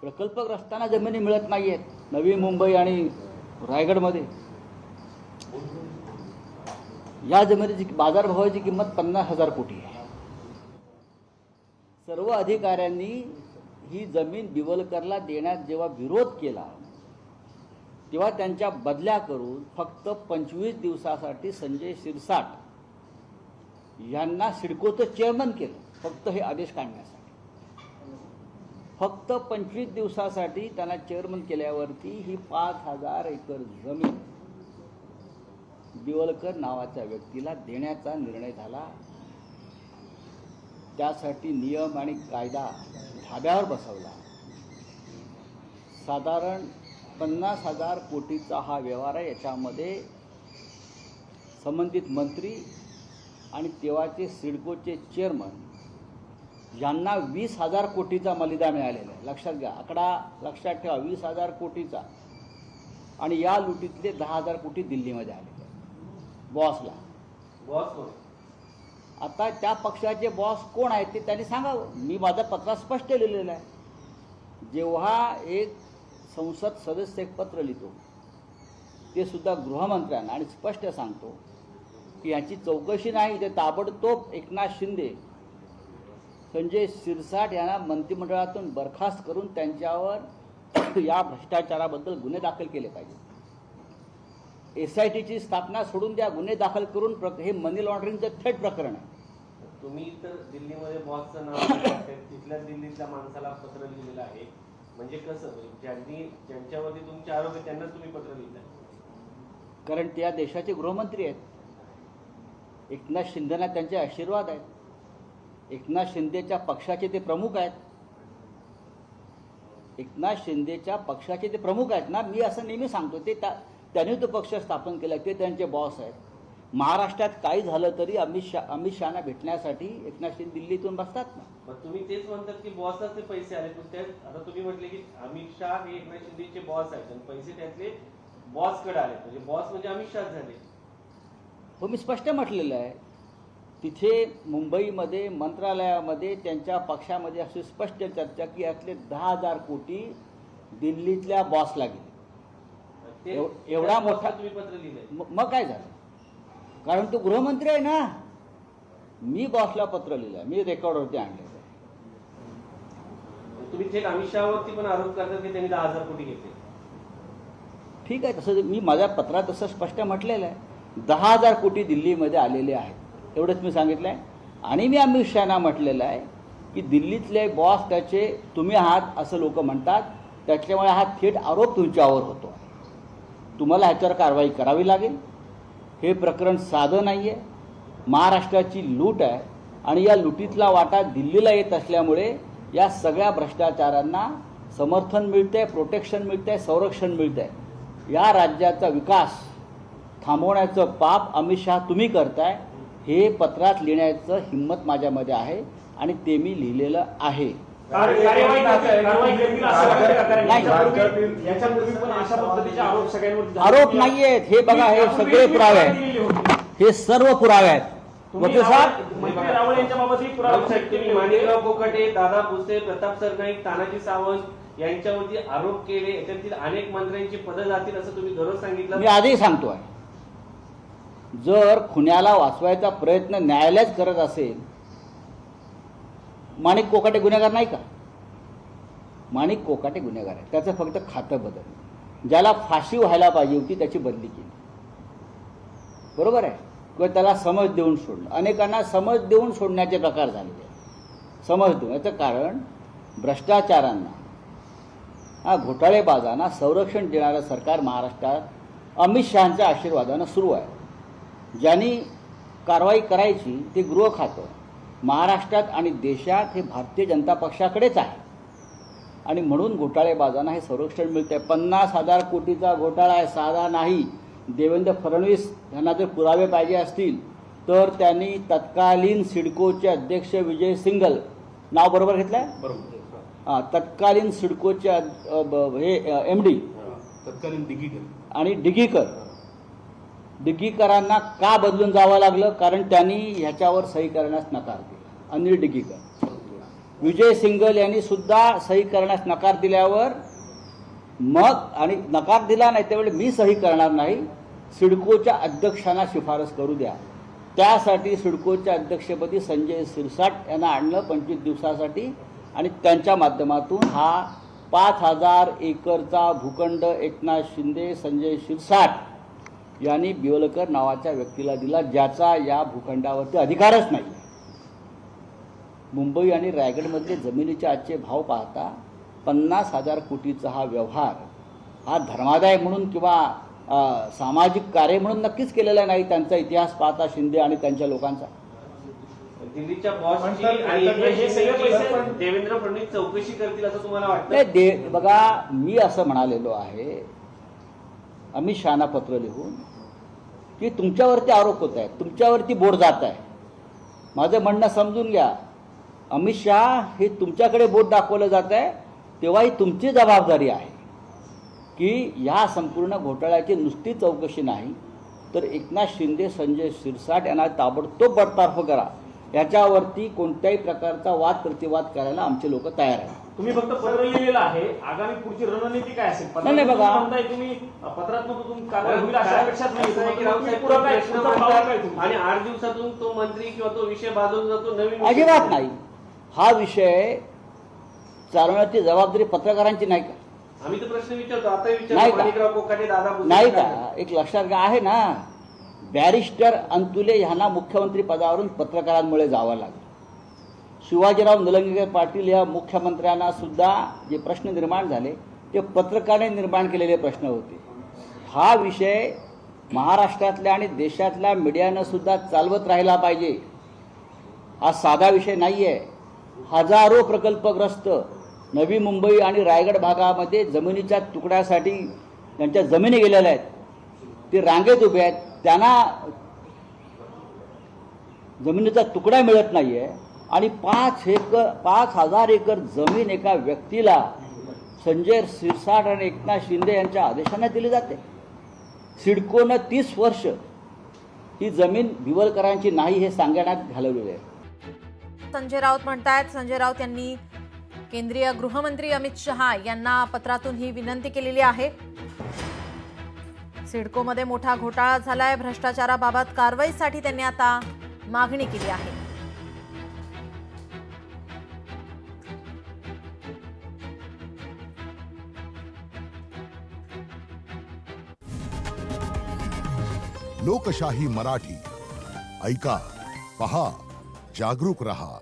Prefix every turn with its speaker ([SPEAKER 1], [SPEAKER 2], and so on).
[SPEAKER 1] प्रकल्पग्रस्तांना जमिनी मिळत नाही आहेत नवी मुंबई आणि रायगडमध्ये. या जमिनीची बाजारभावाची किंमत 50,000 कोटी आहे. सर्व अधिकाऱ्यांनी ही जमीन डिव्हलपरला देण्यात जेव्हा विरोध केला तेव्हा त्यांच्या बदल्या करून फक्त 25 दिवसासाठी संजय शिरसाट यांना सिडकोचं चेअरमन केलं, फक्त हे आदेश काढण्यासाठी. फक्त 25 दिवसासाठी त्यांना चेअरमन केल्यावरती ही 5,000 एकर जमीन दिवलकर नावाच्या व्यक्तीला देण्याचा निर्णय झाला. त्यासाठी नियम आणि कायदा धाब्यावर बसवला. साधारण 50,000 कोटीचा हा व्यवहार आहे. याच्यामध्ये संबंधित मंत्री आणि तेव्हाचे सिडकोचे चेअरमन यांना 20,000 कोटीचा मलिदा मिळालेला आहे. लक्षात घ्या, आकडा लक्षात ठेवा, 20,000 कोटीचा. आणि या लुटीतले 10,000 कोटी दिल्लीमध्ये आलेले बॉसला.
[SPEAKER 2] बॉस
[SPEAKER 1] आता त्या पक्षाचे बॉस कोण आहेत ते त्यांनी सांगावं. मी माझ्या पत्रात स्पष्ट लिहिलेलं आहे. जेव्हा एक संसद सदस्य एक पत्र लिहितो ते सुद्धा गृहमंत्र्यांना आणि स्पष्ट सांगतो की याची चौकशी नाही, ते ताबडतोब एकनाथ शिंदे संजय शिरसाट यांना मंत्रिमंडळातून बरखास्त करून त्यांच्यावर या भ्रष्टाचाराबद्दल गुन्हे दाखल केले पाहिजे. SITची स्थापना सोडून द्या, गुन्हे दाखल करून हे मनी लॉन्ड्रिंगचं थेट प्रकरण आहे.
[SPEAKER 2] तुम्ही तर दिल्लीमध्ये बॉसचं नाव तिथल्या दिल्लीतल्या माणसाला पत्र लिहिलेलं आहे. म्हणजे कसं, ज्यांच्यावरती तुमचे आरोप आहे त्यांनाच तुम्ही पत्र लिहिलं?
[SPEAKER 1] कारण ते या देशाचे गृहमंत्री आहेत. एकनाथ शिंदेना त्यांचे आशीर्वाद आहेत. एकनाथ शिंदेच्या पक्षाचे ते प्रमुख आहेत. एकनाथ शिंदेच्या पक्षाचे ते प्रमुख आहेत ना. मी असं नेहमी सांगतो, ते त्यांनी तो पक्ष स्थापन केला, ते त्यांचे बॉस आहेत. महाराष्ट्रात काही झालं तरी अमित शहाना भेटण्यासाठी एकनाथ शिंदे दिल्लीतून बसतात ना.
[SPEAKER 2] पण तुम्ही तेच म्हणतात की बॉसलाच ते पैसे आले. आता तुम्ही म्हटले की अमित शहा हे एकनाथ शिंदेचे बॉस आहेत आणि पैसे त्यातले बॉसकडे आले, म्हणजे बॉस म्हणजे अमित शहा झाले.
[SPEAKER 1] हो, मी स्पष्ट म्हटलेलं आहे. तिथे मुंबईमध्ये मंत्रालयामध्ये त्यांच्या पक्षामध्ये अशी स्पष्ट चर्चा की यातले 10,000 कोटी दिल्लीतल्या बॉसला गेले. एवढा मोठा
[SPEAKER 2] तुम्ही पत्र लिहिलंय.
[SPEAKER 1] मग काय झालं? कारण तो गृहमंत्री आहे ना. मी बॉसला पत्र लिहिलं, मी रेकॉर्डवरती आणलेलं आहे.
[SPEAKER 2] तुम्ही थेट अमित शहावरती पण आरोप करतात की त्यांनी 10,000 कोटी घेतले.
[SPEAKER 1] ठीक आहे, तसं मी माझ्या पत्रात तसं स्पष्ट म्हटलेलं आहे. 10,000 कोटी दिल्लीमध्ये आलेले आहेत, एवढंच मी सांगितलं आहे. आणि मी अमित शहाना म्हटलेलं आहे की दिल्लीतले बॉस त्याचे तुम्ही आहात असं लोक म्हणतात, त्याच्यामुळे हा थेट आरोप तुमच्यावर होतो. तुम्हाला ह्याच्यावर कारवाई करावी लागेल. हे प्रकरण साधं नाही आहे. महाराष्ट्राची लूट आहे आणि या लुटीतला वाटा दिल्लीला येत असल्यामुळे या सगळ्या भ्रष्टाचारांना समर्थन मिळतं आहे, प्रोटेक्शन मिळतं आहे, संरक्षण मिळतं आहे. या राज्याचा विकास थांबवण्याचं पाप अमित शहा तुम्ही करताय. हे पत्रात लिहिण्याचं हिंमत माझ्यामध्ये आहे आणि ते मी लिहिलेलं आहे. आरोप नाही आहेत, हे बघा, हे सगळे पुरावे आहेत, हे सर्व पुरावे आहेत. वकील साहेब,
[SPEAKER 2] माणिकराव कोकाटे, दादा भुसे, प्रताप सरनाईक, तानाजी सावंत यांच्यावरती आरोप केले. याच्यातील अनेक मंत्र्यांची पदं जातील असं तुम्ही दररोज सांगितलं.
[SPEAKER 1] मी आधीही सांगतोय, जर खुन्याला वाचवायचा प्रयत्न न्यायालयच करत असेल, माणिक कोकाटे गुन्हेगार नाही का? माणिक कोकाटे गुन्हेगार आहे. त्याचं फक्त खातं बदललं. ज्याला फाशी व्हायला पाहिजे होती त्याची बदली केली, बरोबर आहे, किंवा त्याला समज देऊन सोडलं. अनेकांना समज देऊन सोडण्याचे प्रकार झालेले. समज देऊन याचं कारण भ्रष्टाचारांना, घोटाळेबाजांना संरक्षण देणारं सरकार महाराष्ट्रात अमित शहांच्या आशीर्वादानं सुरू आहे. ज्यांनी कारवाई करायची ते गृह खातं महाराष्ट्रात आणि देशात हे भारतीय जनता पक्षाकडेच आहे. आणि म्हणून घोटाळेबाजांना हे संरक्षण मिळतं आहे. 50,000 कोटीचा घोटाळा आहे, साधा नाही. देवेंद्र फडणवीस यांना जर पुरावे पाहिजे असतील तर त्यांनी तत्कालीन सिडकोचे अध्यक्ष विजय सिंघल, नाव बरोबर घेतलं आहे?
[SPEAKER 3] बरोबर.
[SPEAKER 1] तत्कालीन सिडकोचे हे MD
[SPEAKER 3] तत्कालीन
[SPEAKER 1] आणि डिगीकरांना का बदलून जावं लागलं? कारण त्यांनी ह्याच्यावर सही करण्यास नकार दिला. अनिल डिगीकर विजय सिंगल यांनी सुद्धा सही करण्यास नकार दिल्यावर मग आणि नकार दिला नाही त्यावेळी मी सही करणार नाही, सिडकोच्या अध्यक्षांना शिफारस करू द्या. त्यासाठी सिडकोच्या अध्यक्षपदी संजय शिरसाट यांना आणलं 25 दिवसासाठी आणि त्यांच्या माध्यमातून हा 5,000 एकरचा भूखंड एकनाथ शिंदे, संजय शिरसाट यांनी बिवलकर नावाच्या व्यक्तीला दिला, ज्याचा या भूखंडावरती अधिकारच नाही. मुंबई आणि रायगडमधले जमिनीचे आजचे भाव पाहता 50,000 कोटीचा हा व्यवहार हा धर्मादाय म्हणून किंवा सामाजिक कार्य म्हणून नक्कीच केलेला नाही. त्यांचा इतिहास पाहता शिंदे आणि त्यांच्या लोकांचा.
[SPEAKER 2] दिल्लीच्या बॉसची आणि हे सगळे पैसे देवेंद्र फडणवीस चौकशी करतील असं तुम्हाला वाटतं?
[SPEAKER 1] नाही बघा, मी असं म्हणालेलो आहे अमित शहाना पत्र लिहून की तुमच्यावरती आरोप होत आहेत, तुमच्यावरती बोट जात आहे. माझं म्हणणं समजून घ्या. अमित शहा हे तुमच्याकडे बोट दाखवलं जात आहे, तेव्हा ही तुमची जबाबदारी आहे की ह्या संपूर्ण घोटाळ्याची नुसती चौकशी नाही तर एकनाथ शिंदे, संजय शिरसाट यांना ताबडतोब बडतर्फ करा. याच्यावरती कोणत्याही प्रकारचा वाद प्रतिवाद करायला आमचे लोक तयार आहेत.
[SPEAKER 4] तुम्ही फक्त पत्र लिहिलेलं आहे, आगामी पुढची रणनीती काय असेल?
[SPEAKER 1] नाही बघा,
[SPEAKER 4] तुम्ही पत्रात्मक कारवाई होईल अशा अपेक्षाच नाही.
[SPEAKER 2] आणि 8 दिवसातून तो मंत्री किंवा तो विषय बाजूला जातो, नवीन
[SPEAKER 1] अजिबात नाही. हा विषय चालवण्याची जबाबदारी पत्रकारांची नाही का?
[SPEAKER 2] आम्ही तर प्रश्न विचारतो, आता
[SPEAKER 1] नाही
[SPEAKER 2] विचारतो.
[SPEAKER 1] का?
[SPEAKER 2] माणिकराव कोकाटे, दादा भुसे
[SPEAKER 1] नाही का? एक लक्षात घ्या, आहे ना, बॅरिस्टर अंतुले यांना मुख्यमंत्री पदावरून पत्रकारांमुळे जावं लागलं. शिवाजीराव निलंगेकर पाटील या मुख्यमंत्र्यांना सुद्धा जे प्रश्न निर्माण झाले ते पत्रकारांनी निर्माण केलेले प्रश्न होते. हा विषय महाराष्ट्रातल्या आणि देशातल्या मीडियानं सुद्धा चालवत राहिला पाहिजे. हा साधा विषय नाही आहे. हजारो प्रकल्पग्रस्त नवी मुंबई आणि रायगड भागामध्ये जमिनीच्या तुकड्यासाठी त्यांच्या जमिनी गेलेल्या आहेत, ते रांगेत उभे आहेत, त्यांना जमिनीचा तुकडा मिळत नाही आहे. आणि 5,000 एकर जमीन एका व्यक्तीला संजय शिरसाट आणि एकनाथ शिंदे यांच्या आदेशाने दिली जाते. सिडकोनं 30 वर्ष ही जमीन बिवलकरांची नाही हे सांगण्यात घालवलेले आहे.
[SPEAKER 5] संजय राऊत म्हणतायत, संजय राऊत यांनी केंद्रीय गृहमंत्री अमित शहा यांना पत्रातून ही विनंती केलेली आहे. सिडकोमध्ये मोठा घोटाळा झालाय, भ्रष्टाचाराबाबत कारवाईसाठी त्यांनी आता मागणी केली आहे.
[SPEAKER 6] लोकशाही मराठी ऐका, पहा, जागरूक रहा.